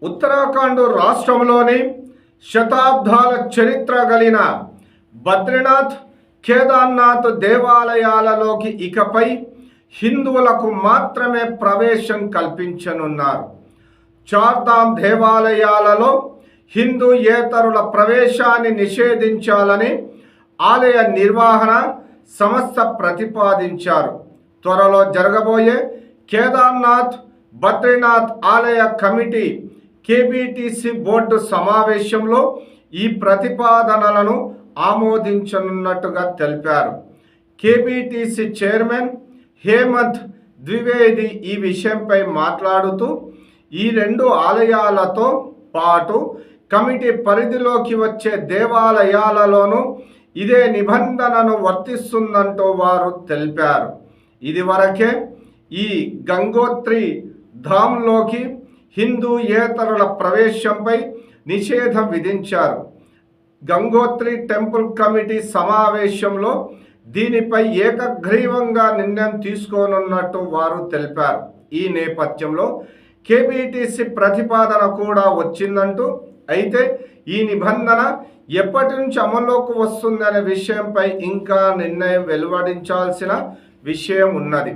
ఉత్తరాఖండ్ రాష్ట్రంలోని శతాబ్దాల చరిత్ర కలిగిన బద్రీనాథ్, కేదార్నాథ్ దేవాలయాలలోకి ఇకపై హిందువులకు మాత్రమే ప్రవేశం కల్పించనున్నారు. చార్ధామ్ దేవాలయాలలో హిందూయేతరుల ప్రవేశాన్ని నిషేధించాలని ఆలయ నిర్వహణ సంస్థ ప్రతిపాదించారు. త్వరలో జరగబోయే కేదార్నాథ్, బద్రీనాథ్ ఆలయ కమిటీ కేబీటీసీ బోర్డు సమావేశంలో ఈ ప్రతిపాదనలను ఆమోదించనున్నట్టుగా తెలిపారు. కేబీటీసీ చైర్మన్ హేమంత్ ద్వివేది ఈ విషయంపై మాట్లాడుతూ, ఈ రెండు ఆలయాలతో పాటు కమిటీ పరిధిలోకి వచ్చే దేవాలయాలలోనూ ఇదే నిబంధనను వర్తిస్తుందంటూ వారు తెలిపారు. ఇదివరకే ఈ గంగోత్రి ధామ్లోకి హిందూయేతరుల ప్రవేశంపై నిషేధం విధించారు. గంగోత్రి టెంపుల్ కమిటీ సమావేశంలో దీనిపై ఏకగ్రీవంగా నిర్ణయం తీసుకోనున్నట్టు వారు తెలిపారు. ఈ నేపథ్యంలో కేబీటీసీ ప్రతిపాదన కూడా వచ్చిందంటూ, అయితే ఈ నిబంధన ఎప్పటి నుంచి అమల్లోకి వస్తుందనే విషయంపై ఇంకా నిర్ణయం వెలువడించాల్సిన విషయం ఉన్నది.